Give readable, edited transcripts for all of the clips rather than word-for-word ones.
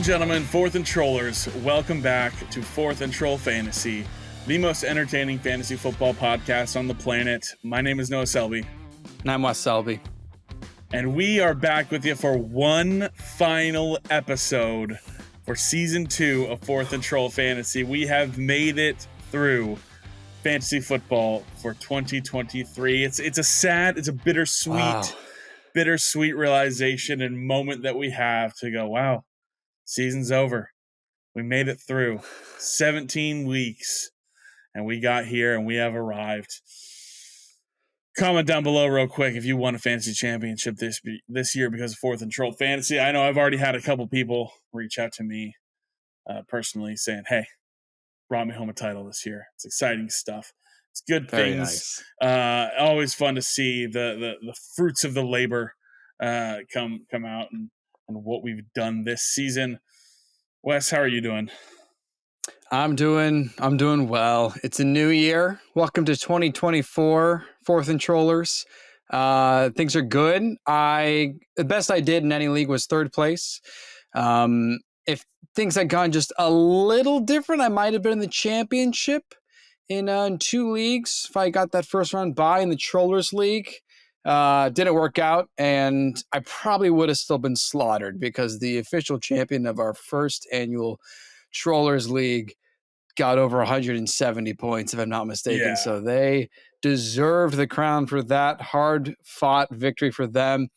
gentlemen, Fourth and Trollers, welcome back to Fourth and Troll Fantasy, the most entertaining fantasy football podcast on the planet. My name is Noah Selby. And I'm Wes Selby. And we are back with you for one final episode for Season 2 of Fourth and Troll Fantasy. We have made it through fantasy football for 2023. It's a bittersweet realization and moment that we have to go, wow, season's over. We made it through 17 weeks and we got here and we have arrived. Comment down below real quick if you won a fantasy championship this year because of Fourth and Troll Fantasy. I know I've already had a couple people reach out to me personally saying, hey, brought me home a title this year. It's exciting stuff. It's good Very things. nice. Always fun to see the fruits of the labor come out and what we've done this season. Wes, how are you doing? I'm doing well. It's a new year. Welcome to 2024, Fourth and Trollers. Things are good. The best I did in any league was third place. If things had gone just a little different, I might have been in the championship in 2 leagues. If I got that first round bye in the Trollers League, didn't work out, and I probably would have still been slaughtered because the official champion of our first annual Trollers League got over 170 points, if I'm not mistaken. Yeah. So they deserved the crown for that hard-fought victory for them.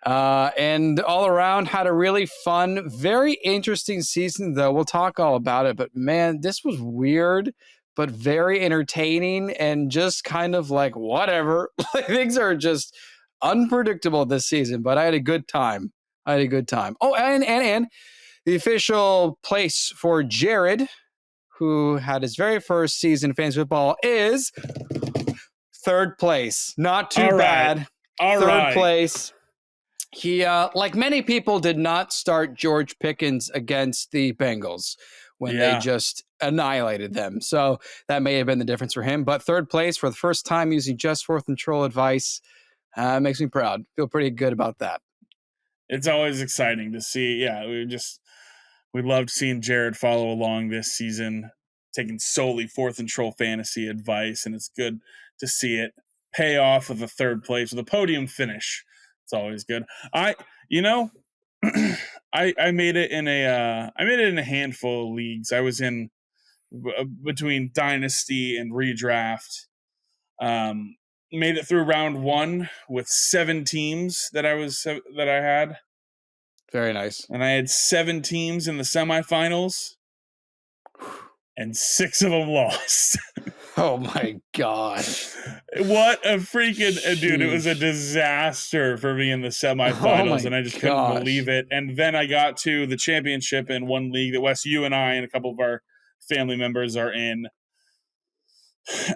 And all around had a really fun, very interesting season, though. We'll talk all about it. But, man, this was weird, but very entertaining and just kind of like whatever. Things are just unpredictable this season, but I had a good time. Oh, and the official place for Jared, who had his very first season of fantasy football, is third place. Not too bad. Third place. He, like many people, did not start George Pickens against the Bengals when they just annihilated them. So that may have been the difference for him. But third place for the first time using just Fourth and Troll advice makes me proud. Feel pretty good about that. It's always exciting to see. Yeah, we loved seeing Jared follow along this season, taking solely Fourth and Troll Fantasy advice, and it's good to see it pay off with a third place with a podium finish. It's always good. I made it in a handful of leagues. I was in between Dynasty and Redraft. Made it through round 1 with 7 teams that I had. Very nice. And I had 7 teams in the semifinals, and 6 of them lost. Oh my gosh. What a freaking dude. It was a disaster for me in the semifinals, and I just couldn't believe it. And then I got to the championship in one league that Wes, you and I and a couple of our family members are in.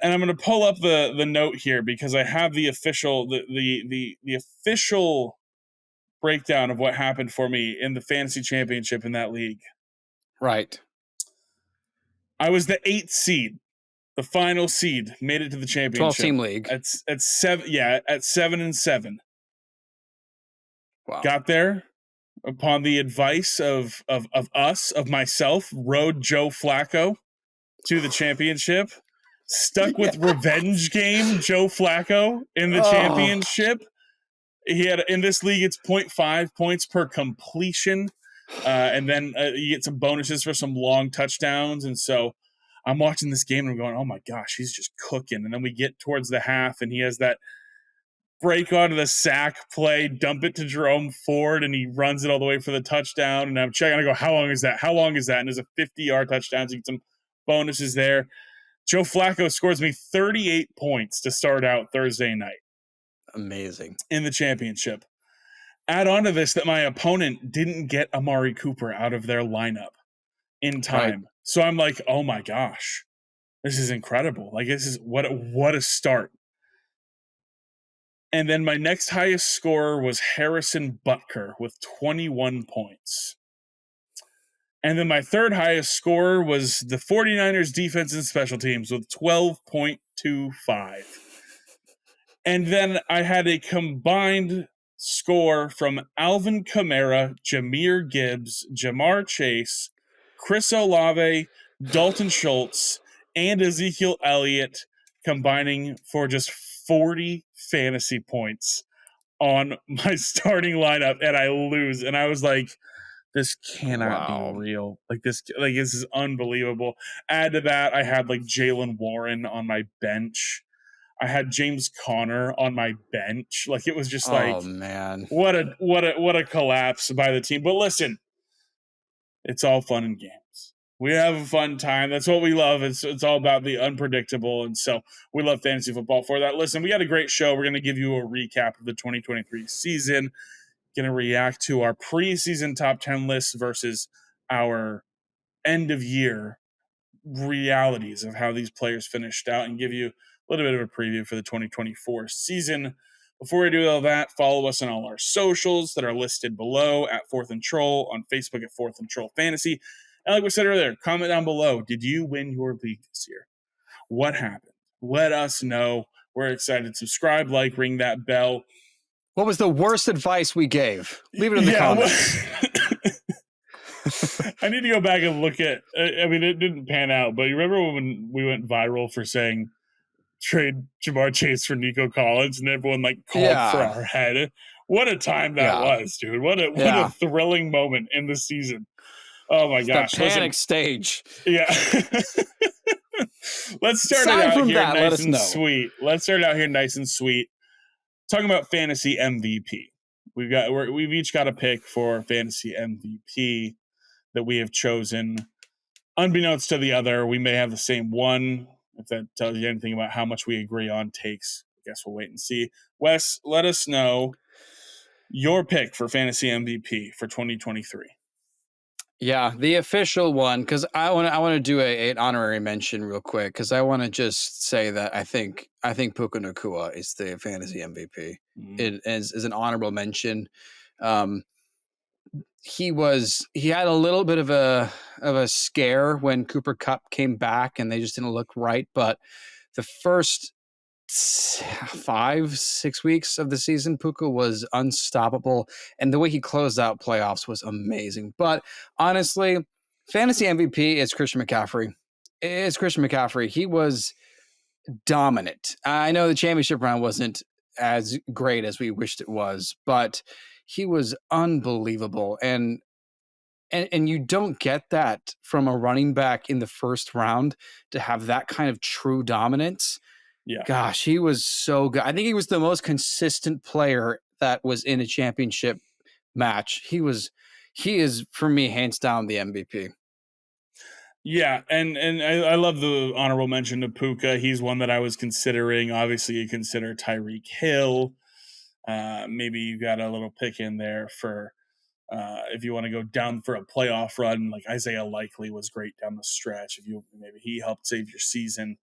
And I'm going to pull up the note here because I have the official the official breakdown of what happened for me in the fantasy championship in that league. Right. I was the 8th seed, the final seed, made it to the championship. 12-team league. At 7-7. Wow. Got there upon the advice of myself, rode Joe Flacco to the championship. Stuck with revenge game Joe Flacco in the championship. He had, in this league, it's 0.5 points per completion. And then you get some bonuses for some long touchdowns. And so I'm watching this game and I'm going, oh my gosh, he's just cooking. And then we get towards the half and he has that break onto the sack play, dump it to Jerome Ford, and he runs it all the way for the touchdown. And I'm checking, I go, how long is that? And there's a 50-yard touchdown. So you get some bonuses there. Joe Flacco scores me 38 points to start out Thursday night. Amazing. In the championship. Add on to this that my opponent didn't get Amari Cooper out of their lineup in time. Right. So I'm like, oh my gosh, this is incredible. Like, this is what a start. And then my next highest scorer was Harrison Butker with 21 points. And then my third highest scorer was the 49ers defense and special teams with 12.25. And then I had a combined score from Alvin Kamara, Jahmyr Gibbs, Jamar Chase, Chris Olave, Dalton Schultz, and Ezekiel Elliott combining for just 40 fantasy points on my starting lineup, and I lose. And I was like, this cannot be Wow. real. This is unbelievable. Add to that, I had like Jalen Warren on my bench. I had James Conner on my bench. It was just like, Oh man. what a collapse by the team. But listen, it's all fun and games. We have a fun time. That's what we love. It's all about the unpredictable. And so we love fantasy football for that. Listen, we got a great show. We're going to give you a recap of the 2023 season. Going to react to our preseason top 10 lists versus our end of year realities of how these players finished out and give you a little bit of a preview for the 2024 season. Before we do all that, follow us on all our socials that are listed below at Fourth and Troll, on Facebook at Fourth and Troll Fantasy. And like we said earlier, comment down below. Did you win your league this year? What happened? Let us know. We're excited. Subscribe, like, ring that bell. What was the worst advice we gave? Leave it in the comments. I need to go back and look at, I mean, it didn't pan out, but you remember when we went viral for saying trade Jamar Chase for Nico Collins and everyone called for our head? What a time that was, dude. What a thrilling moment in the season. Oh my gosh. The panic stage. Yeah. Let's start it out here nice and sweet. Let's start out here nice and sweet. Talking about fantasy MVP. We've each got a pick for fantasy MVP that we have chosen. Unbeknownst to the other, we may have the same one. If that tells you anything about how much we agree on takes, I guess we'll wait and see. Wes, let us know your pick for fantasy MVP for 2023. Yeah, the official one, because I want to do an honorary mention real quick, because I want to just say that I think Puka Nacua is the fantasy MVP. It is an honorable mention. He had a little bit of a scare when Cooper Kupp came back and they just didn't look right, but the first 5-6 weeks of the season, Puka was unstoppable, and the way he closed out playoffs was amazing. But honestly, fantasy MVP is Christian McCaffrey. It's Christian McCaffrey. He was dominant. I know the championship round wasn't as great as we wished it was, but he was unbelievable. And you don't get that from a running back in the first round to have that kind of true dominance. Yeah. Gosh, he was so good. I think he was the most consistent player that was in a championship match. He is for me hands down the MVP. Yeah, and I love the honorable mention to Puka. He's one that I was considering. Obviously, you consider Tyreek Hill. Maybe you got a little pick in there for if you want to go down for a playoff run. Like Isaiah Likely was great down the stretch. Maybe he helped save your season.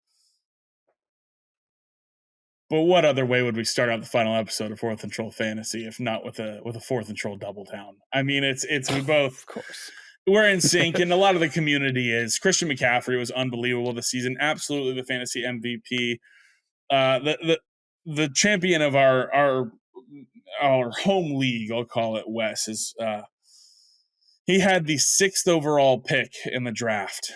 But what other way would we start out the final episode of Fourth and Troll Fantasy if not with a Fourth and Troll double down? I mean, it's we both, of course, we're in sync, and a lot of the community is. Christian McCaffrey was unbelievable this season, absolutely the fantasy MVP. The champion of our home league, I'll call it, Wes, is he had the 6th overall pick in the draft.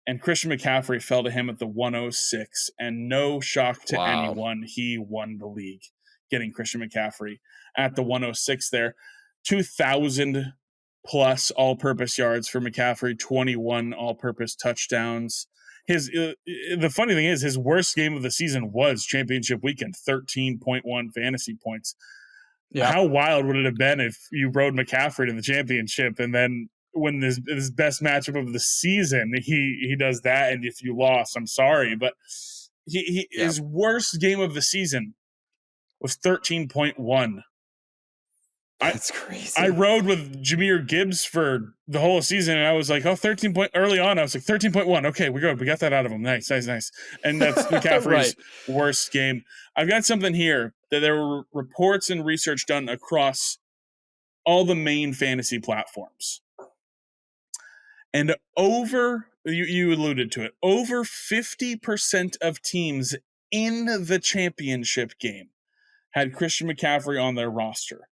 And Christian McCaffrey fell to him at the 106, and no shock to anyone, he won the league, getting Christian McCaffrey at the 106 there. 2,000 plus all-purpose yards for McCaffrey, 21 all-purpose touchdowns. The funny thing is, his worst game of the season was championship weekend, 13.1 fantasy points. Yeah. How wild would it have been if you rode McCaffrey to the championship and then when his best matchup of the season, he does that, and if you lost, I'm sorry, but his worst game of the season was 13.1. That's crazy. I rode with Jahmyr Gibbs for the whole season, and I was like, 13 point early on. I was like 13.1. Okay, we're good. We got that out of him. Nice. And that's McCaffrey's worst game. I've got something here that there were reports and research done across all the main fantasy platforms. And you alluded to it, over 50% of teams in the championship game had Christian McCaffrey on their roster.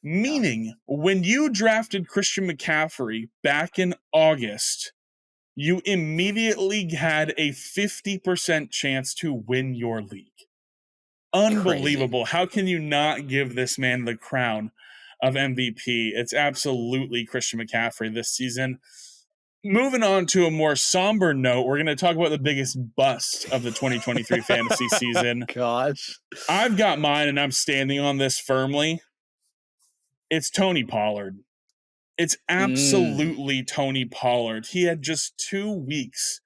Meaning, when you drafted Christian McCaffrey back in August, you immediately had a 50% chance to win your league. Unbelievable. Crazy. How can you not give this man the crown of MVP? It's absolutely Christian McCaffrey this season. Moving on to a more somber note, we're going to talk about the biggest bust of the 2023 fantasy season. Gosh. I've got mine, and I'm standing on this firmly. It's Tony Pollard. It's absolutely Tony Pollard. He had just 2 weeks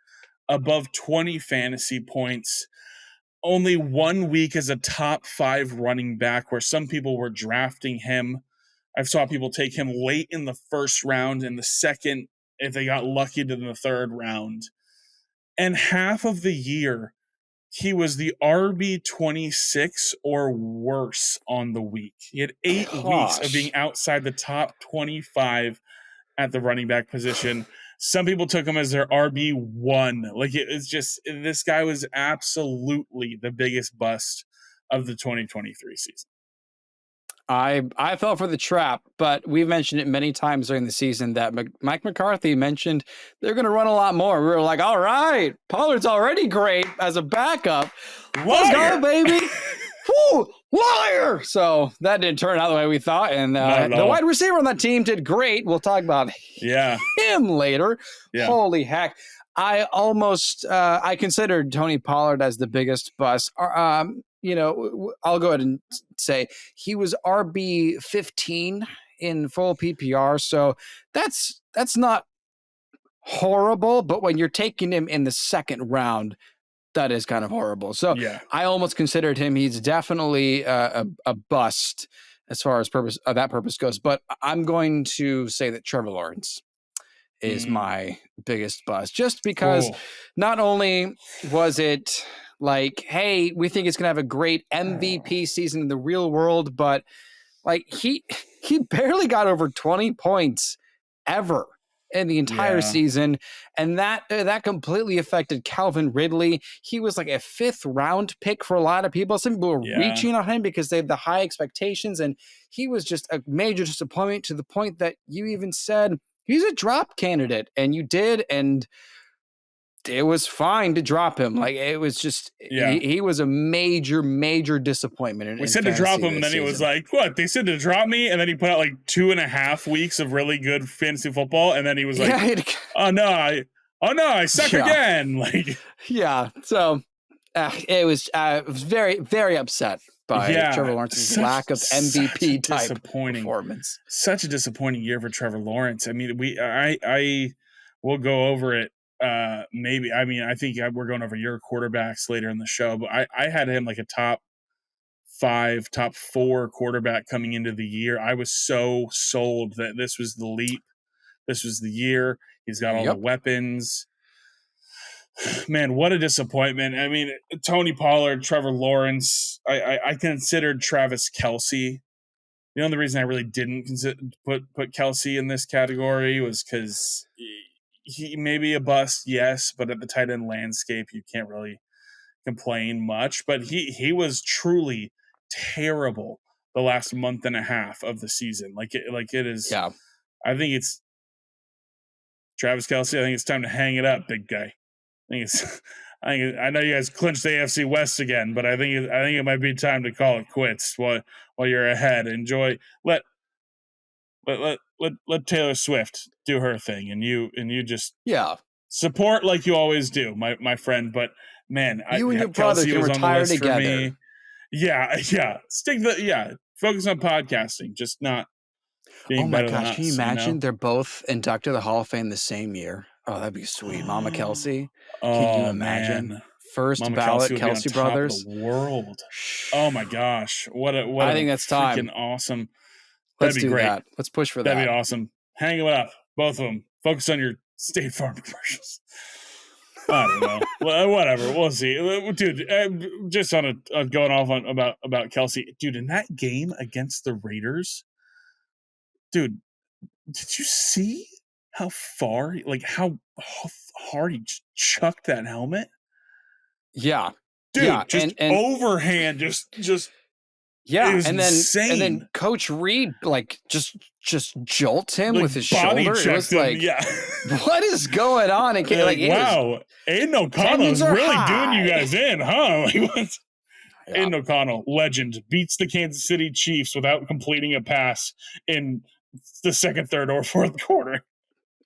above 20 fantasy points. Only 1 week as a top 5 running back where some people were drafting him. I've saw people take him late in the first round, in the second, if they got lucky, to the third round. And half of the year, he was the RB26 or worse on the week. He had 8 weeks of being outside the top 25 at the running back position. Some people took him as their RB1. Like, it's just, this guy was absolutely the biggest bust of the 2023 season. I fell for the trap, but we've mentioned it many times during the season that Mike McCarthy mentioned they're going to run a lot more. We were like, all right, Pollard's already great as a backup. Let's go, baby. Woo, liar. So that didn't turn out the way we thought. And the wide receiver on that team did great. We'll talk about him later. Yeah. Holy heck. I almost I considered Tony Pollard as the biggest bust. You know, I'll go ahead and say he was RB 15 in full PPR. So that's not horrible. But when you're taking him in the second round, that is kind of horrible. So I almost considered him. He's definitely a bust as far as that purpose goes. But I'm going to say that Trevor Lawrence is my biggest bust, just because not only was it like, hey, we think it's going to have a great MVP season in the real world, but like he barely got over 20 points ever in the entire season. And that completely affected Calvin Ridley. He was like a 5th round pick for a lot of people. Some people were reaching on him because they had the high expectations, and he was just a major disappointment, to the point that you even said he's a drop candidate, and you did. And it was fine to drop him. Like, it was just, he was a major disappointment. We said to drop him, and then he was like, what? They said to drop me? And then he put out like 2.5 weeks of really good fantasy football. And then he was like, oh no, I suck again. Like, So it was very, very upset by Trevor Lawrence's lack of MVP type performance. Such a disappointing year for Trevor Lawrence. I mean, I will go over it. Maybe, I mean, I think we're going over your quarterbacks later in the show, but I had him like a top 5, top 4 quarterback coming into the year. I was so sold that this was the leap. This was the year. He's got all the weapons. Man, what a disappointment. I mean, Tony Pollard, Trevor Lawrence, I considered Travis Kelce. The only reason I really didn't put Kelce in this category was because he may be a bust, yes, but at the tight end landscape, you can't really complain much. But he was truly terrible the last month and a half of the season. Like it is. Yeah. I think it's Travis Kelce. I think it's time to hang it up, big guy. I know you guys clinched the AFC West again, but I think it might be time to call it quits while you're ahead. Enjoy. Let Taylor Swift do her thing, and you just support like you always do, my friend. But man, you and your brother can retire together. Yeah. Focus on podcasting, just not being better than us. Can you imagine they're both inducted to the Hall of Fame the same year? Oh, that'd be sweet. Mama Kelce. Can you imagine? Man. First Mama ballot Kelce brothers. Top of the world. Oh my gosh. I think that's freaking time. Awesome. Let's That'd be do great. that. Let's push for That'd that. be awesome. Hang it up. Both of them. Focus on your State Farm commercials. I don't know. Well, whatever. We'll see. Dude, just on going off on about Kelce. Dude, in that game against the Raiders, dude, did you see how far, like how hard he chucked that helmet? Yeah. Dude, just overhand, just Yeah, was and insane. then Coach Reed like just jolts him Like, with his body shoulder. It checked was him. like, Yeah. what is going on? And Like, it was, wow, Aiden O'Connell tensions is are really doing you high. guys in, huh? Like, what? Yeah. Aiden O'Connell, legend, beats the Kansas City Chiefs without completing a pass in the second, third, or fourth quarter.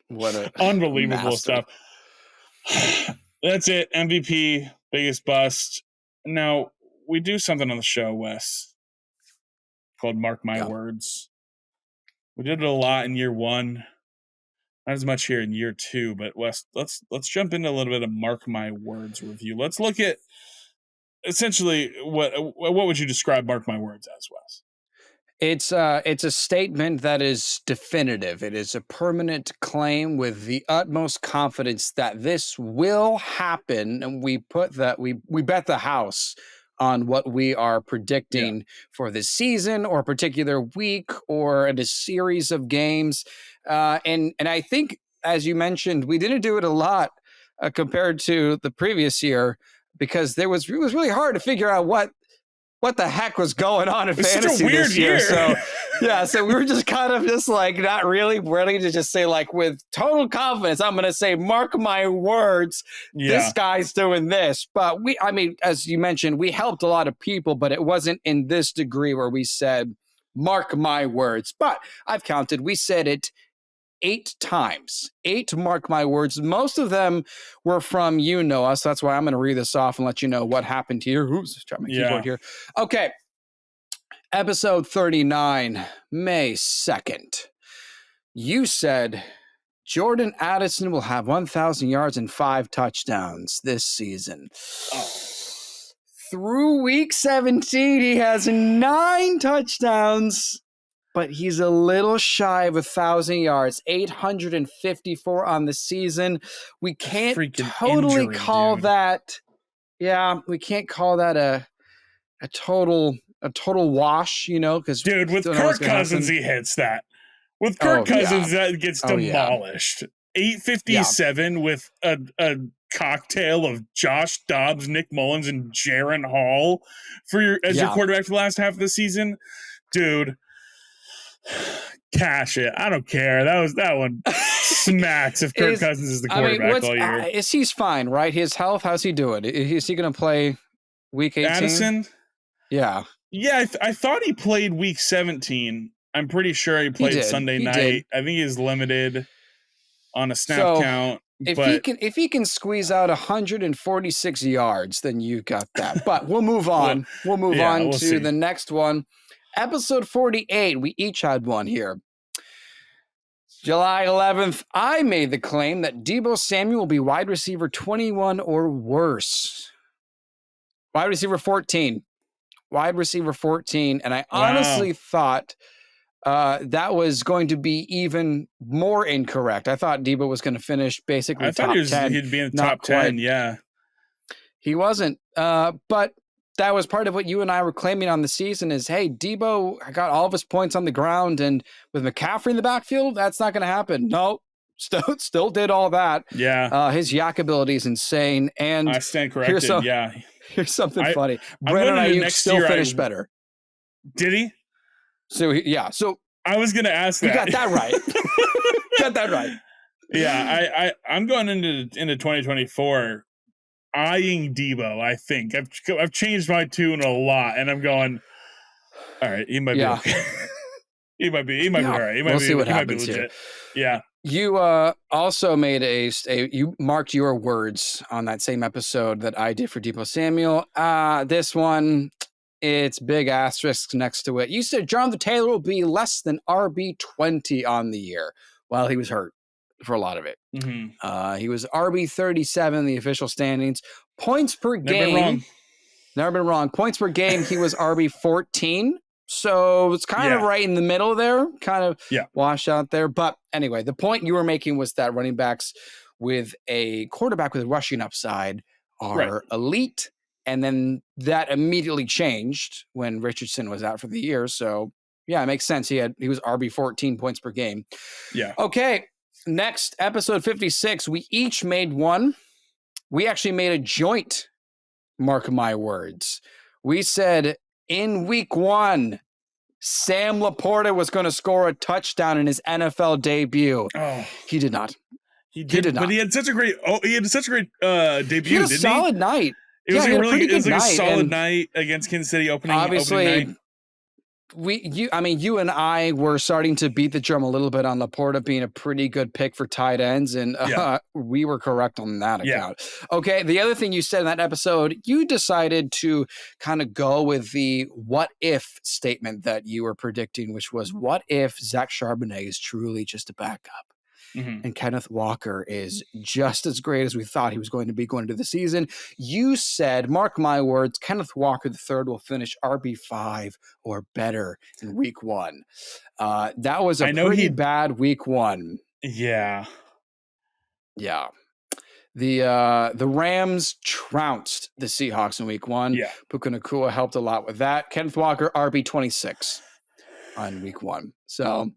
What a Unbelievable master. stuff. That's it. MVP, biggest bust. Now, we do something on the show, Wes, called Mark My Words. We did it a lot in year one. Not as much here in year two, but Wes, let's jump into a little bit of Mark My Words review. Let's look at essentially what would you describe Mark My Words as, Wes? It's a statement that is definitive. It is a permanent claim with the utmost confidence that this will happen, and we bet the house on what we are predicting for this season or a particular week or in a series of games. And I think, as you mentioned, we didn't do it a lot compared to the previous year because it was really hard to figure out what the heck was going on in fantasy this year. So yeah, so we were just kind of just like not really ready to just say like with total confidence, I'm going to say, mark my words, this guy's doing this. But I mean, as you mentioned, we helped a lot of people, but it wasn't in this degree where we said, mark my words. But I've counted, we said it 8 times. 8 mark my words. Most of them were from you, Noah. So that's why I'm going to read this off and let you know what happened here. Oops, try my keyboard here. Okay. Episode 39, May 2nd. You said Jordan Addison will have 1,000 yards and 5 touchdowns this season. Oh. Through week 17, he has 9 touchdowns. But he's a little shy of 1,000 yards, 854 on the season. We can't totally call that. Yeah, we can't call that a total wash, you know, because dude, with Kirk Cousins, he hits that. With Kirk Cousins, that gets demolished. 857 with a cocktail of Josh Dobbs, Nick Mullins, and Jaron Hall your quarterback for the last half of the season, dude. Cash it. I don't care. That one smacks if Kirk Cousins is the quarterback all year. He's fine, right? His health, how's he doing? Is he going to play week 18? Addison? Yeah. Yeah, I thought he played week 17. I'm pretty sure he played Sunday night. I think he's limited on a snap count. If he can squeeze out 146 yards, then you got that. But we'll move on. We'll move on to the next one. Episode 48, we each had one here. July 11th, I made the claim that Deebo Samuel will be wide receiver 21 or worse. Wide receiver 14. Wide receiver 14. And I honestly thought that was going to be even more incorrect. I thought Deebo was going to finish basically top 10. He'd be in the top 10, yeah. He wasn't. But that was part of what you and I were claiming on the season is, hey, Deebo got all of his points on the ground, and with McCaffrey in the backfield, that's not going to happen. No, still did all that. Yeah. His yak ability is insane. And I stand corrected, here's something funny. Brandon Ayuk still finished better. Did he? So, So I was going to ask that. You got that right. Got that right. Yeah, I'm going into 2024 eyeing Deebo. I think I've changed my tune a lot, and I'm going, all right, he might be okay. he might be all right. We'll see what happens here. Yeah. You also made you marked your words on that same episode that I did for Deebo Samuel. This one, it's big asterisks next to it. You said Jonathan Taylor will be less than RB20 on the year. Well, he was hurt for a lot of it. Mm-hmm. He was RB37 in the official standings. Points per game. Never been wrong. Points per game, he was RB14. So it's kind of right in the middle there, kind of washed out there. But anyway, the point you were making was that running backs with a quarterback with rushing upside are elite. And then that immediately changed when Richardson was out for the year. So yeah, it makes sense. He was RB14 points per game. Yeah. Okay. Next, episode 56, we each made one. We actually made a joint mark my words. We said In week 1, Sam Laporta was going to score a touchdown in his NFL debut. Oh, He did not. he did not. But he had such a great debut, He had a didn't solid night. It was he like had a pretty good a night. solid night against Kansas City opening Obviously, night. You and I were starting to beat the drum a little bit on Laporta being a pretty good pick for tight ends, and we were correct on that account. Okay, the other thing you said in that episode, you decided to kind of go with the what if statement that you were predicting, which was what if Zach Charbonnet is truly just a backup? Mm-hmm. And Kenneth Walker is just as great as we thought he was going to be going into the season. You said, mark my words, Kenneth Walker III will finish RB5 or better in week 1. That was a pretty bad week 1. Yeah. Yeah. The Rams trounced the Seahawks in week 1. Yeah. Puka Nacua helped a lot with that. Kenneth Walker, RB26 on week 1. So,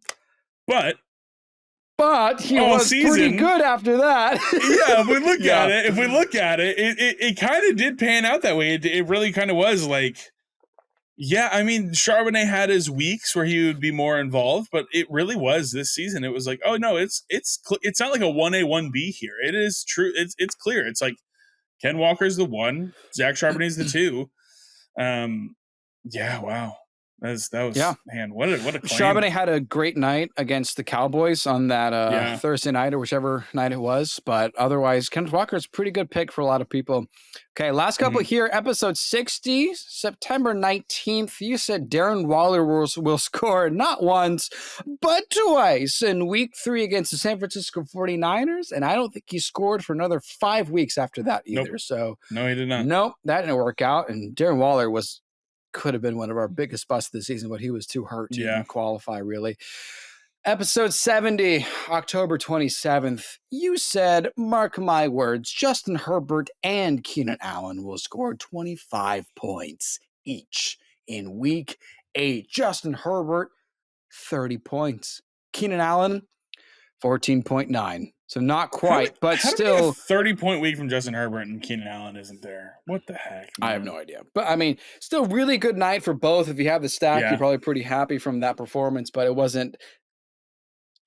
But he was pretty good after that. Yeah, if we look at it, it kind of did pan out that way. It really kind of was like, yeah, I mean, Charbonnet had his weeks where he would be more involved, but it really was this season. It was like, oh no, it's not like a 1A 1B here. It is true. It's clear. It's like Ken Walker's the 1, Zach Charbonnet's the 2. Yeah, wow. That was man, what a claim. Charbonnet had a great night against the Cowboys on that Thursday night or whichever night it was, but otherwise Kenneth Walker is a pretty good pick for a lot of people. Okay, last couple here, episode 60, September 19th. You said Darren Waller will score not once, but twice in week 3 against the San Francisco 49ers, and I don't think he scored for another 5 weeks after that either. Nope. So no, he did not. Nope, that didn't work out, and Darren Waller could have been one of our biggest busts of the season, but he was too hurt to even qualify, really. Episode 70, October 27th. You said, mark my words, Justin Herbert and Keenan Allen will score 25 points each in week 8. Justin Herbert, 30 points. Keenan Allen, 14.9. So not quite, but still. 30-point week from Justin Herbert and Keenan Allen isn't there. What the heck, man? I have no idea. But, I mean, still really good night for both. If you have the stack, you're probably pretty happy from that performance, but it wasn't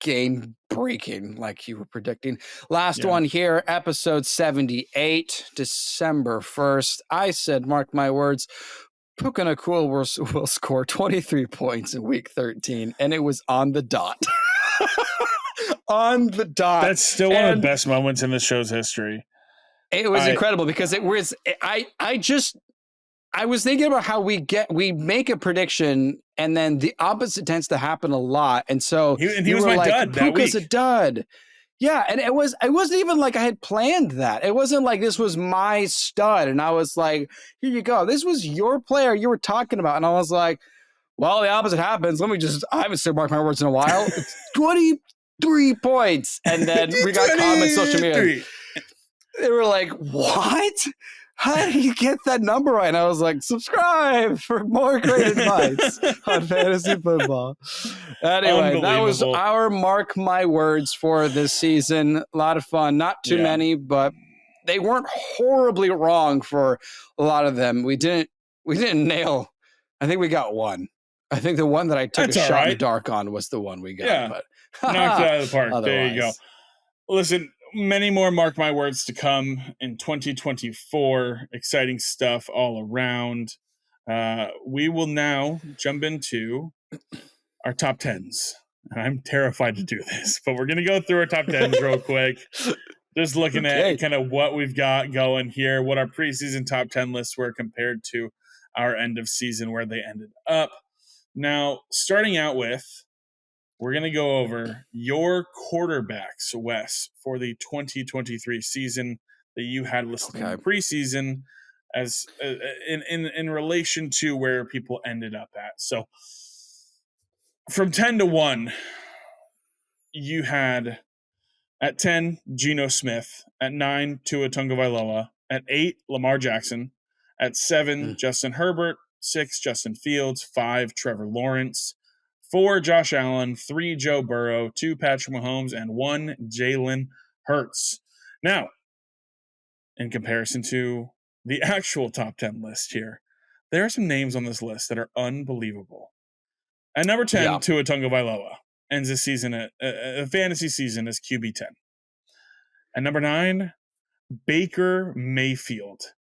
game-breaking like you were predicting. Last one here, episode 78, December 1st. I said, mark my words, Puka Nacua will score 23 points in week 13, and it was on the dot. On the dot. That's still one of the best moments in the show's history. It was incredible because it was I was thinking about how we make a prediction and then the opposite tends to happen a lot. And so he was my dud that week. Puka's a dud. Yeah, and it wasn't even like I had planned that. It wasn't like this was my stud and I was like, here you go. This was your player you were talking about. And I was like, well, the opposite happens. I haven't said mark my words in a while. It's 23 points. And then we got comments on social media. They were like, what? How did you get that number right? And I was like, subscribe for more great advice on fantasy football. Anyway, that was our mark my words for this season. A lot of fun. Not too many, but they weren't horribly wrong for a lot of them. We didn't nail. I think we got one. I think the one that I took a shot in the dark on was the one we got. Yeah. But knocked it out of the park. There you go. Listen, many more mark my words to come in 2024. Exciting stuff all around. We will now jump into our top 10s. And I'm terrified to do this, but we're going to go through our top 10s real quick. Just looking at kind of what we've got going here, what our preseason top 10 lists were compared to our end of season, where they ended up. Now, starting out with, we're going to go over your quarterbacks, Wes, for the 2023 season that you had listed in the preseason as in relation to where people ended up at. So from 10 to 1, you had at 10, Geno Smith. At 9, Tua Tagovailoa. At 8, Lamar Jackson. At 7, Justin Herbert. 6, Justin Fields. 5, Trevor Lawrence. 4, Josh Allen. 3, Joe Burrow. 2, Patrick Mahomes. And 1, Jalen Hurts. Now, in comparison to the actual top 10 list here, there are some names on this list that are unbelievable. At number 10, Yeah. Tua Tagovailoa ends this season, a fantasy season, as QB10. At number 9, Baker Mayfield.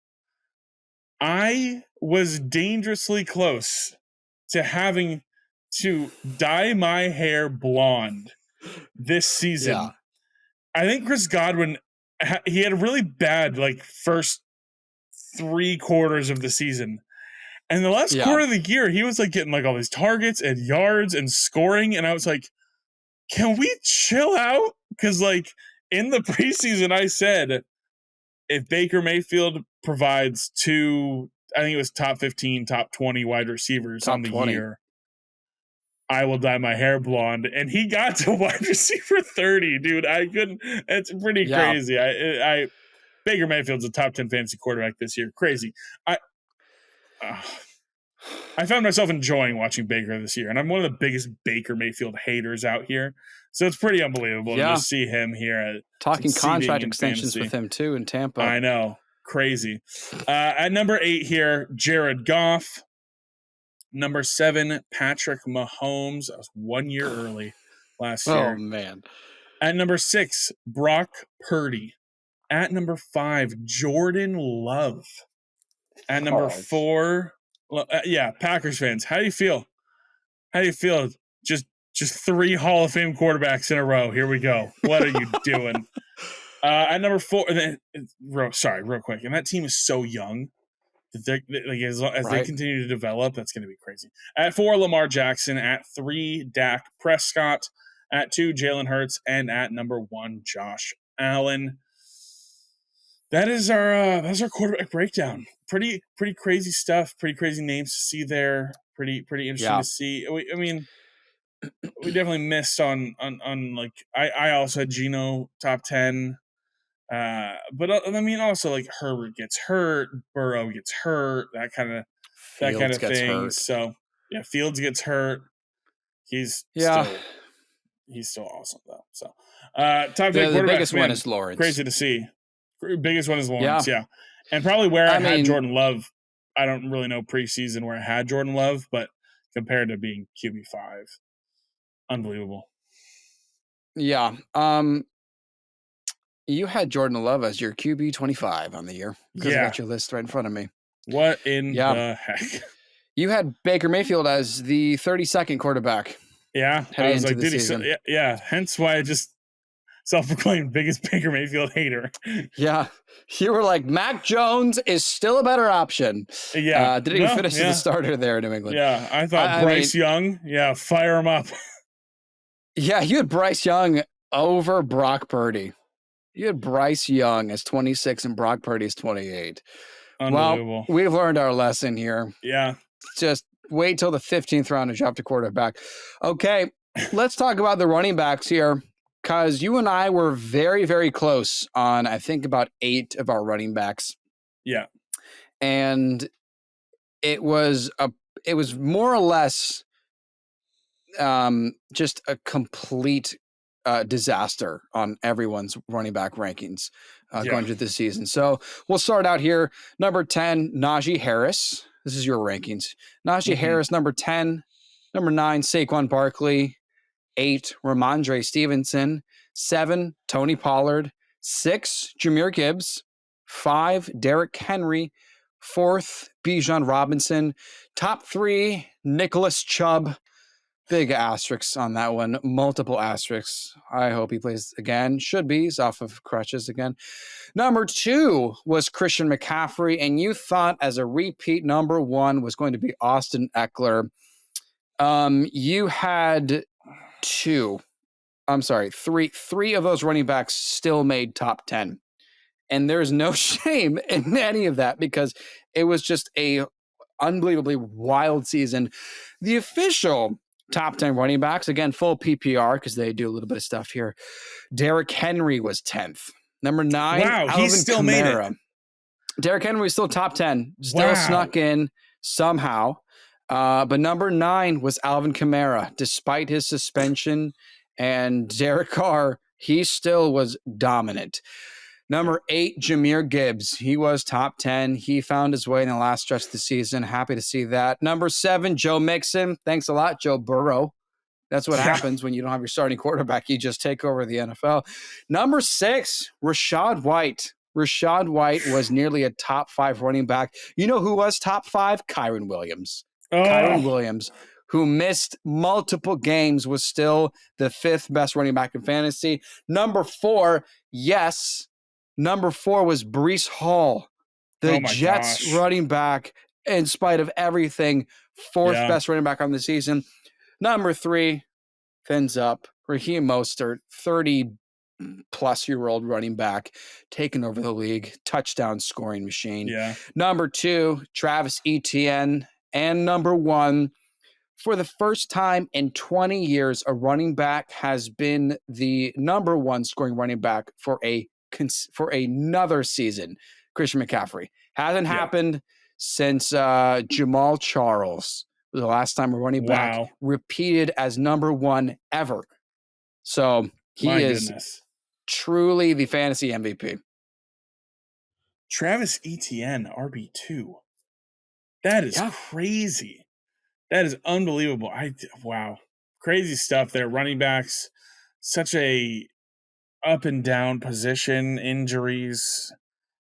I was dangerously close to having to dye my hair blonde this season. Yeah. I think Chris Godwin, he had a really bad first 3 quarters of the season. And the last quarter of the year, he was getting all these targets and yards and scoring. And I was like, can we chill out? Because in the preseason, I said, if Baker Mayfield provides 2, I think it was top 15, top 20 wide receivers top on the 20. year, I will dye my hair blonde. And he got to wide receiver 30, dude. I couldn't. It's pretty crazy. Baker Mayfield's a top 10 fantasy quarterback this year. Crazy. I found myself enjoying watching Baker this year, and I'm one of the biggest Baker Mayfield haters out here. So it's pretty unbelievable to just see him here. Talking contract extensions fantasy with him too in Tampa. I know. Crazy. At number 8 here, Jared Goff. Number 7, Patrick Mahomes. I was 1 year early last year. Oh, man. At number 6, Brock Purdy. At number 5, Jordan Love. At number 4, Packers fans, how do you feel? How do you feel? Just 3 Hall of Fame quarterbacks in a row. Here we go. What are you doing? At number 4, real quick, and that team is so young that as they continue to develop, that's going to be crazy. At 4, Lamar Jackson. At 3, Dak Prescott. At 2, Jalen Hurts, and at number 1, Josh Allen. That's our quarterback breakdown. Pretty crazy stuff. Pretty crazy names to see there. Pretty interesting to see. I mean, we definitely missed on I also had Geno top 10. But I mean, also Herbert gets hurt, Burrow gets hurt, that kind of thing. Hurt. So yeah, Fields gets hurt. He's still awesome though. So top 10 quarterbacks. The biggest one is Lawrence. Crazy to see. Biggest one is Lawrence, yeah. And probably where I had Jordan Love, I don't really know preseason where I had Jordan Love, but compared to being QB5, unbelievable. Yeah. You had Jordan Love as your QB 25 on the year. Because I got your list right in front of me. What in the heck? You had Baker Mayfield as the 32nd quarterback. Yeah. I was like, did he? Yeah. Hence why I just self-proclaimed biggest Baker Mayfield hater. Yeah. You were like, Mac Jones is still a better option. Yeah. Didn't even finish as a starter there in New England. Yeah. I thought Bryce Young. Yeah. Fire him up. Yeah. You had Bryce Young over Brock Purdy. You had Bryce Young as 26 and Brock Purdy as 28. Unbelievable. Well, we've learned our lesson here. Yeah. Just wait till the 15th round to draft a quarterback. Okay. Let's talk about the running backs here. Because you and I were very, very close on, I think, about 8 of our running backs. Yeah. And it was more or less just a complete disaster on everyone's running back rankings going through this season. So we'll start out here. Number 10, Najee Harris. This is your rankings. Najee Harris, number 10. Number 9, Saquon Barkley. 8, Ramondre Stevenson. 7, Tony Pollard. 6, Jahmyr Gibbs. 5, Derrick Henry. 4th, Bijan Robinson. Top 3, Nicholas Chubb. Big asterisks on that one. Multiple asterisks. I hope he plays again. Should be. He's off of crutches again. Number 2 was Christian McCaffrey, and you thought as a repeat number 1 was going to be Austin Eckler. You had 3 of those running backs still made top 10. And there's no shame in any of that because it was just a unbelievably wild season. The official top 10 running backs, again, full PPR because they do a little bit of stuff here. Derrick Henry was 10th. Number 9, wow, Alvin he still Kamara. made it. Derrick Henry was still top 10. Still snuck in somehow. But number 9 was Alvin Kamara. Despite his suspension and Derek Carr, he still was dominant. Number 8, Jahmyr Gibbs. He was top 10. He found his way in the last stretch of the season. Happy to see that. Number 7, Joe Mixon. Thanks a lot, Joe Burrow. That's what Yeah. happens when you don't have your starting quarterback. You just take over the NFL. Number 6, Rachaad White. Rachaad White was nearly a top 5 running back. You know who was top 5? Kyren Williams. Kyren Oh, Williams, who missed multiple games, was still the 5th best running back in fantasy. Number 4, yes. Number 4 was Breece Hall, the oh my Jets gosh. running back, in spite of everything, 4th Yeah. best running back on the season. Number 3, fins up, Raheem Mostert, 30-plus-year-old running back, taking over the league, touchdown scoring machine. Yeah. Number 2, Travis Etienne. And number 1, for the first time in 20 years, a running back has been the number 1 scoring running back for another season. Christian McCaffrey. Hasn't happened since Jamal Charles. The last time a running back Wow. repeated as number 1 ever. So he My is goodness. truly the fantasy MVP. Travis Etienne, RB2. That is crazy. That is unbelievable. Wow. Crazy stuff there. Running backs, such a up and down position, injuries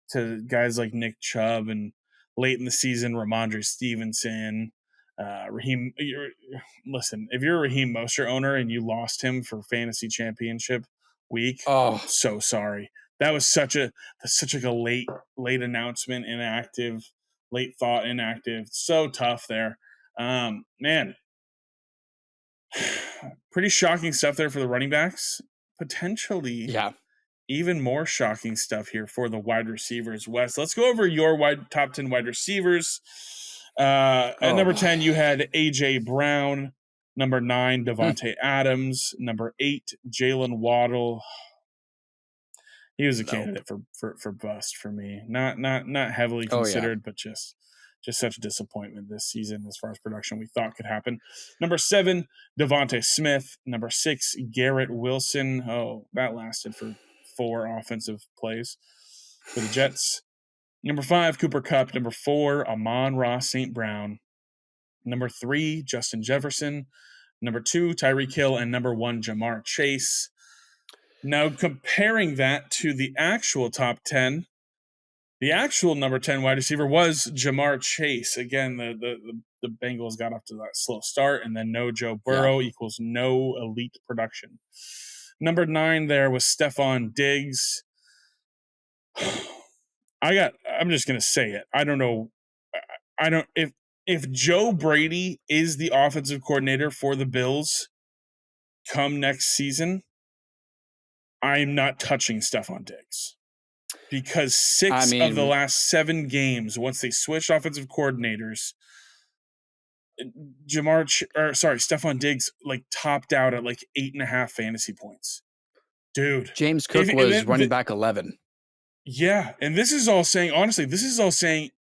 to guys like Nick Chubb, and late in the season, Ramondre Stevenson. Raheem, listen, if you're a Raheem Mostert owner and you lost him for fantasy championship week, so sorry. That was such a late announcement, inactive, late thought, inactive. So tough there. Man, pretty shocking stuff there for the running backs. Potentially, even more shocking stuff here for the wide receivers. Wes, let's go over your top 10 wide receivers. At number 10, you had A.J. Brown. Number 9, Devontae Adams. Number 8, Jalen Waddle. He was a candidate for bust for me. Not heavily considered, but just such a disappointment this season as far as production we thought could happen. Number 7, Devontae Smith. Number 6, Garrett Wilson. Oh, that lasted for 4 offensive plays for the Jets. Number 5, Cooper Kupp. Number 4, Amon-Ra St. Brown. Number 3, Justin Jefferson. Number 2, Tyreek Hill. And number 1, Jamar Chase. Now, comparing that to the actual top 10, the actual number 10 wide receiver was Jamar Chase. Again, the Bengals got off to that slow start, and then no Joe Burrow equals no elite production. Number 9 there was Stephon Diggs. I'm just going to say it. I don't know. If Joe Brady is the offensive coordinator for the Bills come next season, I'm not touching Stephon Diggs. Because 6 of the last 7 games, once they switched offensive coordinators, Stephon Diggs topped out at 8.5 fantasy points. Dude. James Cook was running back 11. Yeah, and this is all saying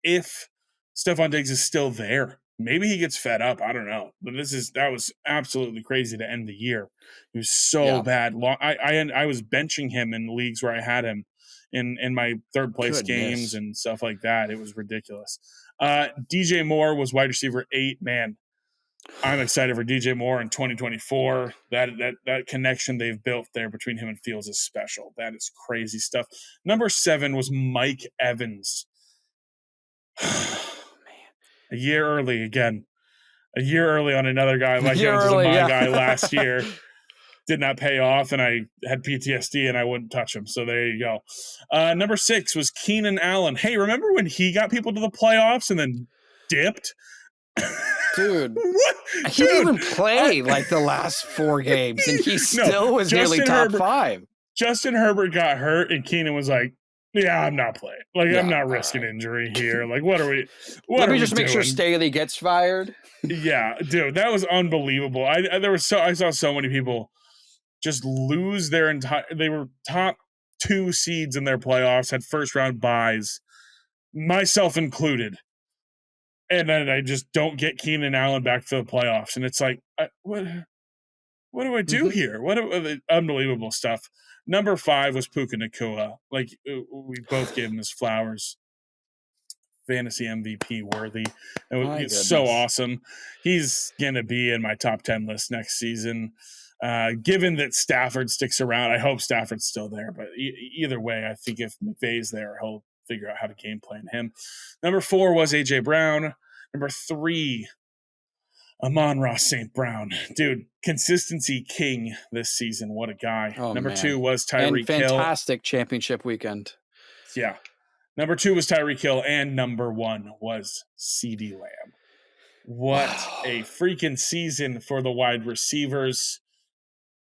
if Stephon Diggs is still there. Maybe he gets fed up. I don't know. But that was absolutely crazy to end the year. He was so bad. I was benching him in leagues where I had him in my third place games and stuff like that. It was ridiculous. DJ Moore was wide receiver 8. Man, I'm excited for DJ Moore in 2024. That connection they've built there between him and Fields is special. That is crazy stuff. Number 7 was Mike Evans. A year early again. A year early on another guy. Mike Evans was my guy last year. Did not pay off, and I had PTSD, and I wouldn't touch him. So there you go. Number 6 was Keenan Allen. Hey, remember when he got people to the playoffs and then dipped? Dude, what? He didn't even play the last 4 games, and he still was nearly top 5. Justin Herbert got hurt, and Keenan was like, "Yeah, I'm not playing. I'm not risking injury here. What are we? Let me just make sure Staley gets fired." Yeah, dude, that was unbelievable. I saw so many people just lose their entire. They were top 2 seeds in their playoffs, had first round buys, myself included. And then I just don't get Keenan Allen back to the playoffs. And it's like, what what do I do here? What are the unbelievable stuff? Number 5 was Puka Nakua. Like we both gave him his flowers. Fantasy MVP worthy. It's so awesome. He's going to be in my top 10 list next season. Given that Stafford sticks around, I hope Stafford's still there. But either way, I think if McVay's there, he'll figure out how to game plan him. Number 4 was A.J. Brown. Number 3, Amon-Ra St. Brown. Dude, consistency king this season. What a guy. Number 2 was Tyreek Hill. Fantastic championship weekend. Yeah. Number 2 was Tyreek Hill, and number 1 was CeeDee Lamb. What a freaking season for the wide receivers.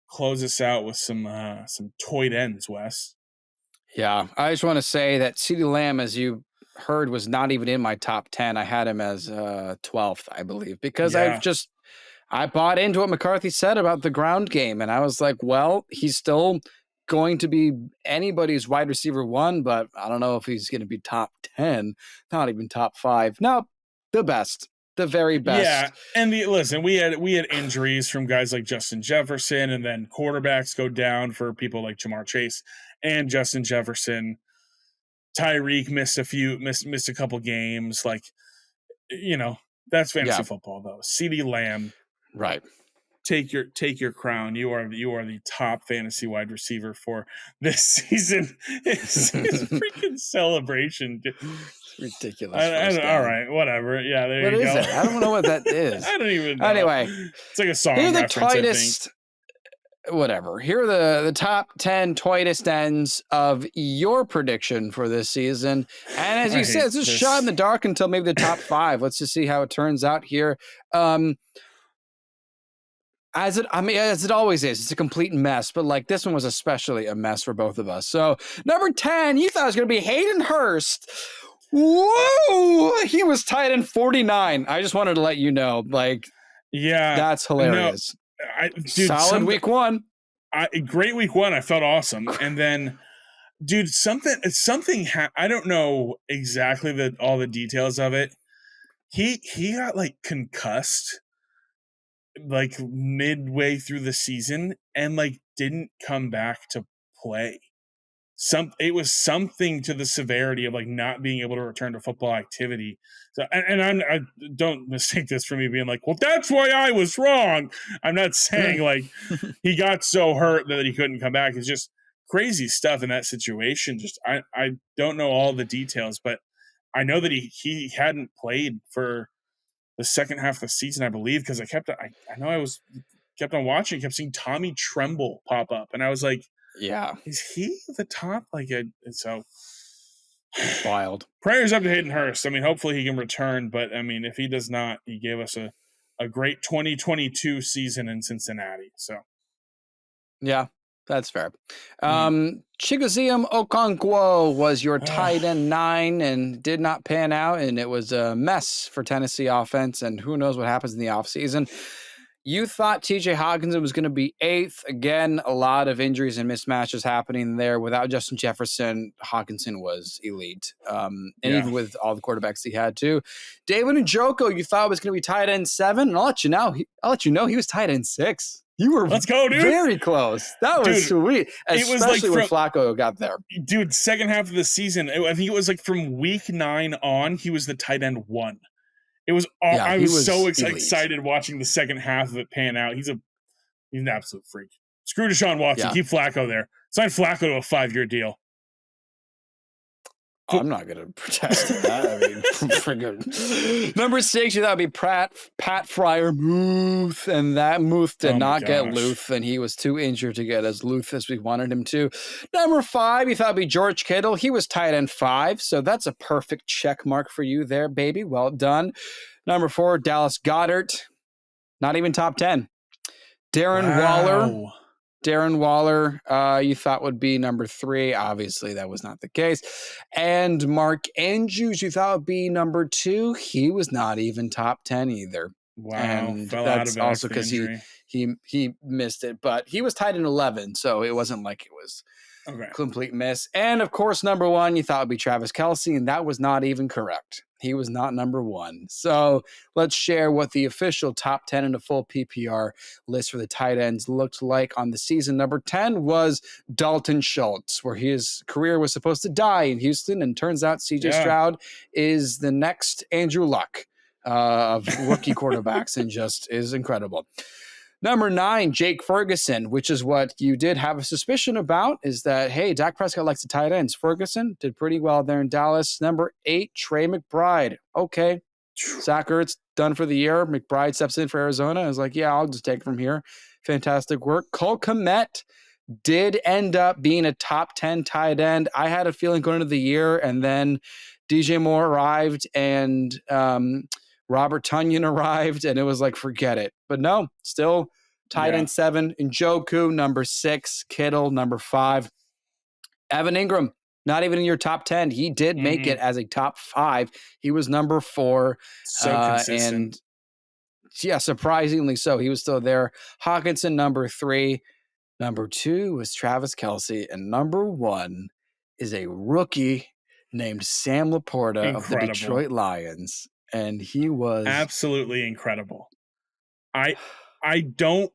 Close us out with some toy ends, Wes. Yeah, I just want to say that CeeDee Lamb, as you heard, was not even in my top 10. I had him as 12th, I believe, because I bought into what McCarthy said about the ground game, and I was like, well, he's still going to be anybody's wide receiver 1, but I don't know if he's going to be top 10, not even top 5. No, the best, the very best. Yeah, and listen, we had injuries from guys like Justin Jefferson, and then quarterbacks go down for people like Jamar Chase and Justin Jefferson. Tyreek missed a couple games. Like, that's fantasy football though. CeeDee Lamb, right? Take your crown. You are the top fantasy wide receiver for this season. It's freaking celebration. It's ridiculous. All right, whatever. Yeah, there you go. What is it? I don't know what that is. I don't even know. Anyway, it's like a song here are the reference, tightest. Whatever. Here are the top 10 tightest ends of your prediction for this season. And as you said, it's just shot in the dark until maybe the top 5. Let's just see how it turns out here. As it always is, it's a complete mess, but like this one was especially a mess for both of us. So number 10, you thought it was going to be Hayden Hurst. Whoa! He was tight end 49. I just wanted to let you know, that's hilarious. Solid week 1. Great week 1. I felt awesome. And then, dude, something I don't know exactly all the details of it. He got concussed midway through the season and didn't come back to play. It was something to the severity of not being able to return to football activity. So, and I don't mistake this for me being like, well, that's why I was wrong. I'm not saying he got so hurt that he couldn't come back. It's just crazy stuff in that situation. Just I don't know all the details, but I know that he hadn't played for the second half of the season, I believe, because I kept on watching, kept seeing Tommy Tremble pop up, and I was like, yeah, is he the top? So wild. Prayers up to Hayden Hurst. I mean, hopefully he can return, but I mean, if he does not, he gave us a great 2022 season in Cincinnati. So yeah, that's fair. Chigozie Okonkwo was your tight end 9 and did not pan out, and it was a mess for Tennessee offense, and who knows what happens in the offseason. You thought TJ Hawkinson was going to be 8th. Again, a lot of injuries and mismatches happening there. Without Justin Jefferson, Hawkinson was elite. Even with all the quarterbacks he had too. David Njoku, you thought was going to be tight end 7, and I'll let you know he was tight end 6. You were Let's go, dude. Very close. That was sweet. Especially when Flacco got there. Dude, second half of the season, I think it was from week 9 on, he was the tight end 1. It was I was so excited watching the second half of it pan out. He's an absolute freak. Screw Deshaun Watson. Keep Flacco there. Sign Flacco to a 5-year deal. I'm not going to protest that. I mean, friggin'. Number 6, you thought would be Pat Freiermuth, and that Muth did not get Luth, and he was too injured to get as Luth as we wanted him to. Number 5, you thought would be George Kittle. He was tight end 5, so that's a perfect check mark for you there, baby. Well done. Number 4, Dallas Goedert. Not even top 10. Darren Waller, you thought would be number 3. Obviously, that was not the case. And Mark Andrews, you thought would be number 2. He was not even top 10 either. Wow. And that's also because he missed it. But he was tied in 11, so it wasn't like it was Okay. Complete miss. And of course, number one, you thought would be Travis Kelce, and that was not even correct. He was not number one. So let's share what the official top 10 in a full PPR list for the tight ends looked like on the season. Number 10 was Dalton Schultz, where his career was supposed to die in Houston. And turns out CJ Stroud is the next Andrew Luck of rookie quarterbacks and just is incredible. Number 9, Jake Ferguson, which is what you did have a suspicion about, is that, hey, Dak Prescott likes the tight ends. Ferguson did pretty well there in Dallas. Number 8, Trey McBride. Okay, Zach Ertz done for the year. McBride steps in for Arizona. I was like, yeah, I'll just take it from here. Fantastic work. Cole Kmet did end up being a top 10 tight end. I had a feeling going into the year, and then DJ Moore arrived, and Robert Tonyan arrived, and it was like, forget it. But no, still tight end 7. Njoku, number 6. Kittle, number 5. Evan Ingram, not even in your top 10. He did make it as a top 5. He was number 4. So consistent. And yeah, surprisingly so. He was still there. Hawkinson, number 3. Number 2 was Travis Kelce. And number 1 is a rookie named Sam Laporta of the Detroit Lions. And he was absolutely incredible. I don't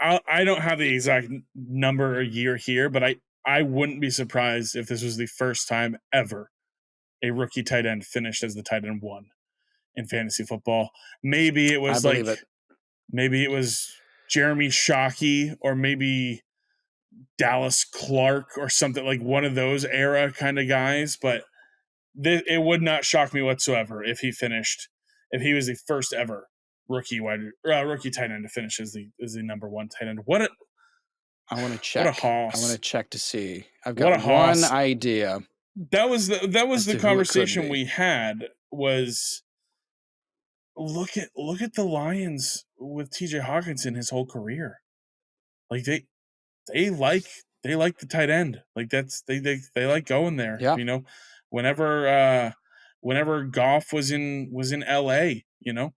have the exact number or year here, but I wouldn't be surprised if this was the first time ever a rookie tight end finished as the tight end 1 in fantasy football. Maybe it was maybe it was Jeremy Shockey, or maybe Dallas Clark or something, like one of those era kind of guys, but it would not shock me whatsoever if he was the first ever rookie tight end to finish as the number 1 tight end. I want to check. What a hoss. I want to check to see. I've got one idea. That was the conversation we had, was look at the Lions with TJ Hawkinson his whole career. Like they like the tight end. Like that's they like going there. Yeah. You know, whenever Goff was in LA, you know,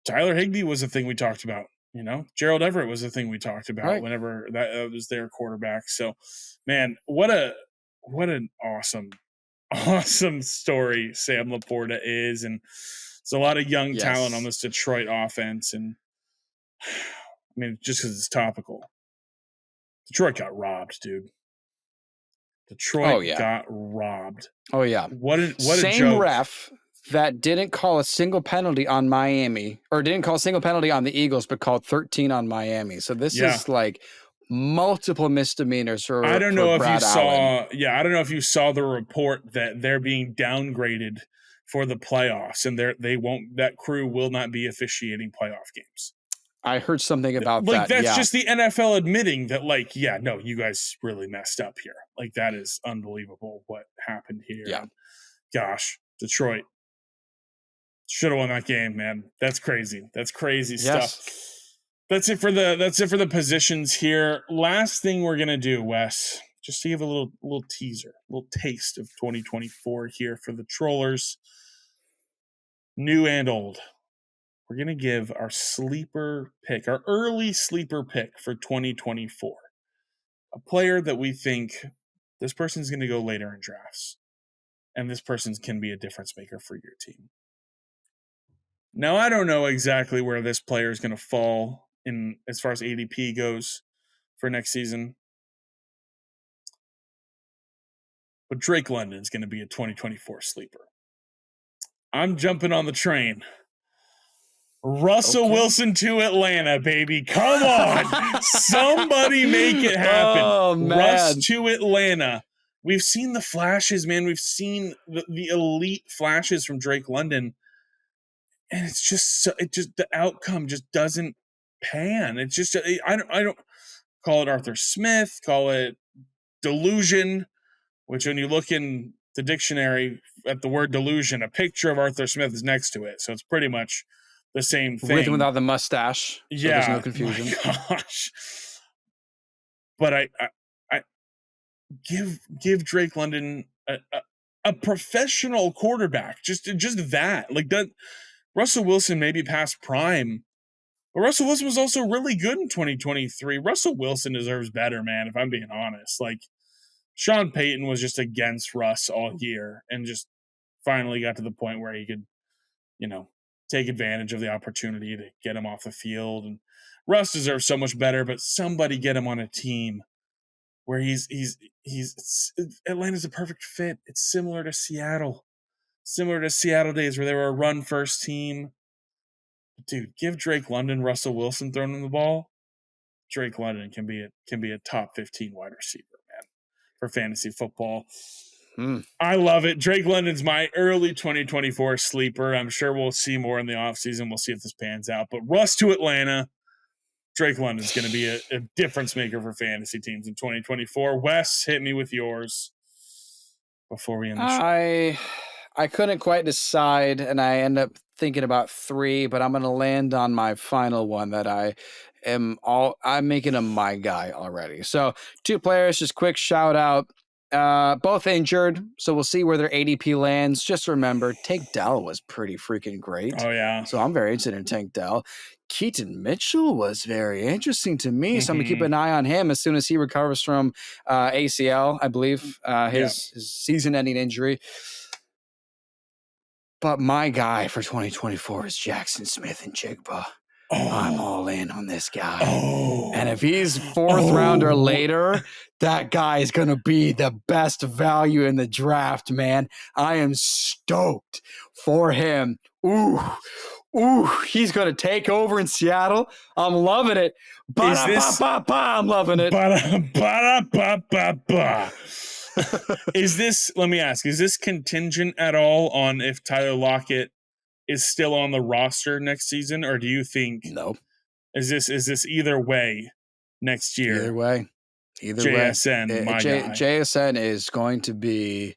Tyler Higbee was a thing we talked about. You know, Gerald Everett was a thing we talked about whenever that was their quarterback. So, man, what an awesome story Sam Laporta is, and it's a lot of young talent on this Detroit offense. And I mean, just because it's topical, Detroit got robbed, dude. Detroit got robbed. Oh yeah. What a Same joke. ref that didn't call a single penalty on Miami, or didn't call a single penalty on the Eagles, but called 13 on Miami. So this is like multiple misdemeanors for I don't know if Brad you Allen. I don't know if you saw the report that they're being downgraded for the playoffs, and that crew will not be officiating playoff games. I heard something about that. That's just the NFL admitting that, you guys really messed up here. Like, that is unbelievable what happened here. Yeah. Gosh, Detroit should have won that game, man. That's crazy. That's crazy stuff. That's it for the positions here. Last thing we're gonna do, Wes, just to give a little teaser, a little taste of 2024 here for the trollers, new and old. We're gonna give our sleeper pick, our early sleeper pick for 2024. A player that we think this person's gonna go later in drafts, and this person can be a difference maker for your team. Now, I don't know exactly where this player is going to fall in as far as ADP goes for next season, but Drake London is going to be a 2024 sleeper. I'm jumping on the train. Russell Wilson to Atlanta, baby. Come on. Somebody make it happen. Oh, man. Russ to Atlanta. We've seen the flashes, man. We've seen the elite flashes from Drake London. And it's just the outcome just doesn't pan. It's just I don't call it Arthur Smith, call it delusion, which when you look in the dictionary at the word delusion, a picture of Arthur Smith is next to it, so it's pretty much the same thing. With and without the mustache, so there's no confusion. My gosh, but I give Drake London a professional quarterback, just that, like that. Russell Wilson maybe past prime, but Russell Wilson was also really good in 2023. Russell Wilson deserves better, man, if I'm being honest. Like, Sean Payton was just against Russ all year and just finally got to the point where he could, take advantage of the opportunity to get him off the field. And Russ deserves so much better, but somebody get him on a team where Atlanta's a perfect fit. It's similar to Seattle days where they were a run first team. Dude, give Drake London, Russell Wilson throwing him the ball. Drake London can be a top 15 wide receiver, man, for fantasy football. I love it. Drake London's my early 2024 sleeper. I'm sure we'll see more in the offseason. We'll see if this pans out. But Russ to Atlanta, Drake London's going to be a difference maker for fantasy teams in 2024. Wes, hit me with yours before we end the show. I couldn't quite decide, and I end up thinking about 3, but I'm going to land on my final one that I'm making him my guy already. So 2 players, just quick shout out. Both injured, so we'll see where their ADP lands. Just remember, Tank Dell was pretty freaking great. Oh, yeah. So I'm very interested in Tank Dell. Keaton Mitchell was very interesting to me, so I'm going to keep an eye on him as soon as he recovers from ACL, I believe, his season-ending injury. But my guy for 2024 is Jackson Smith-Njigba. I'm all in on this guy. And if he's 4th round or later, that guy is going to be the best value in the draft, man. I am stoked for him. Ooh, he's going to take over in Seattle. I'm loving it. I'm loving it. Is this, let me ask, is this contingent at all on if Tyler Lockett is still on the roster next season, or do you think no? Is this either way next year? Either way. JSN, my guy. JSN is going to be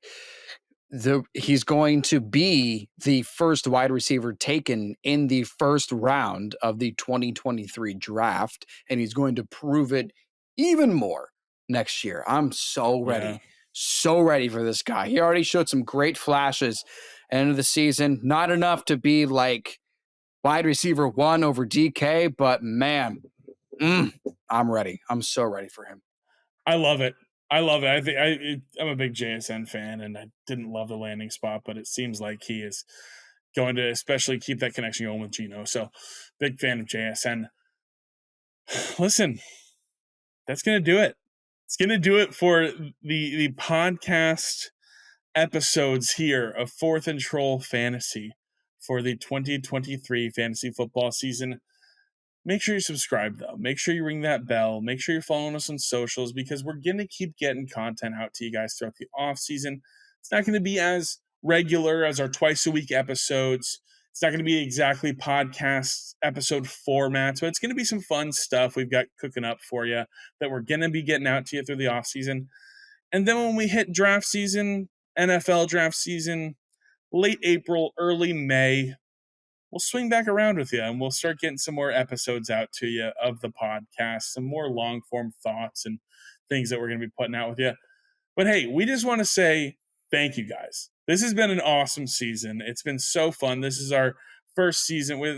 he's going to be the first wide receiver taken in the first round of the 2023 draft, and he's going to prove it even more next year. I'm so ready. Yeah. So ready for this guy. He already showed some great flashes end of the season. Not enough to be like wide receiver 1 over DK, but man, I'm ready. I'm so ready for him. I love it. I'm a big JSN fan, and I didn't love the landing spot, but it seems like he is going to especially keep that connection going with Geno. So big fan of JSN. Listen, that's going to do it. It's going to do it for the podcast episodes here of 4th and Troll Fantasy for the 2023 fantasy football season. Make sure you subscribe, though. Make sure you ring that bell. Make sure you're following us on socials, because we're going to keep getting content out to you guys throughout the off season. It's not going to be as regular as our twice-a-week episodes. It's not going to be exactly podcast episode format, but it's going to be some fun stuff we've got cooking up for you that we're going to be getting out to you through the off season. And then when we hit draft season, NFL draft season, late April, early May, we'll swing back around with you, and we'll start getting some more episodes out to you of the podcast, some more long-form thoughts and things that we're going to be putting out with you. But hey, we just want to say thank you guys. This has been an awesome season. It's been so fun. This is our first season with,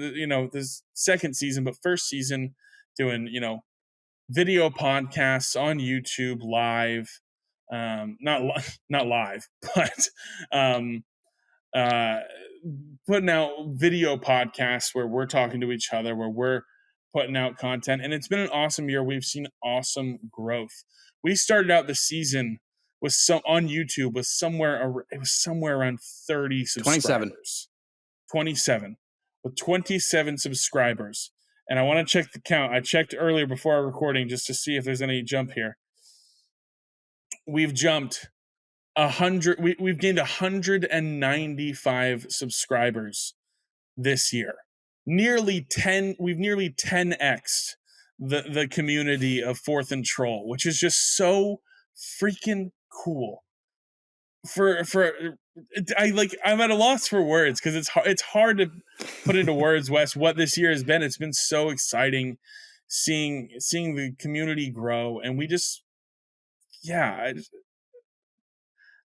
this second season, but first season doing, video podcasts on YouTube live. Not live, but putting out video podcasts where we're talking to each other, where we're putting out content. And it's been an awesome year. We've seen awesome growth. We started out the season on YouTube with somewhere around 30 subscribers. 27 with 27 subscribers. And I want to check the count. I checked earlier before our recording just to see if there's any jump here. We've jumped 100. We've gained 195 subscribers this year. We've nearly 10x'd the community of 4th and Troll, which is just so freaking cool. I'm at a loss for words, because it's hard to put into words, Wes, what this year has been. It's been so exciting seeing the community grow, and we just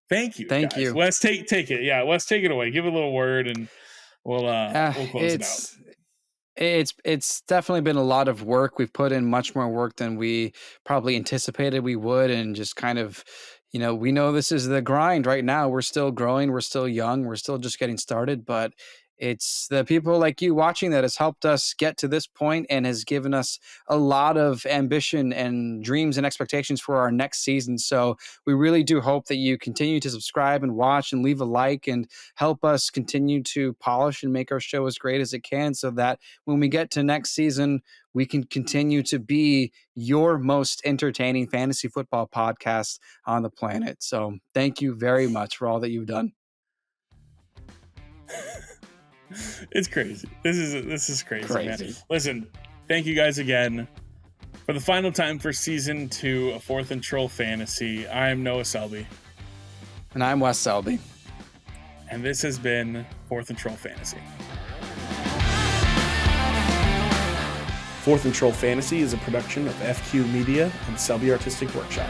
thank you. Thank you. Wes, take it. Yeah, Wes, take it away. Give a little word, and we'll close it out. It's definitely been a lot of work. We've put in much more work than we probably anticipated we would, and just kind of, we know this is the grind right now. We're still growing. We're still young. We're still just getting started, but it's the people like you watching that has helped us get to this point and has given us a lot of ambition and dreams and expectations for our next season. So we really do hope that you continue to subscribe and watch and leave a like and help us continue to polish and make our show as great as it can, so that when we get to next season, we can continue to be your most entertaining fantasy football podcast on the planet. So thank you very much for all that you've done. It's crazy. This is crazy, man. Listen, thank you guys again for the final time for season 2 of Fourth and Troll Fantasy. I'm Noah Selby. And I'm Wes Selby. And this has been Fourth and Troll Fantasy. Fourth and Troll Fantasy is a production of FQ Media and Selby Artistic Workshop.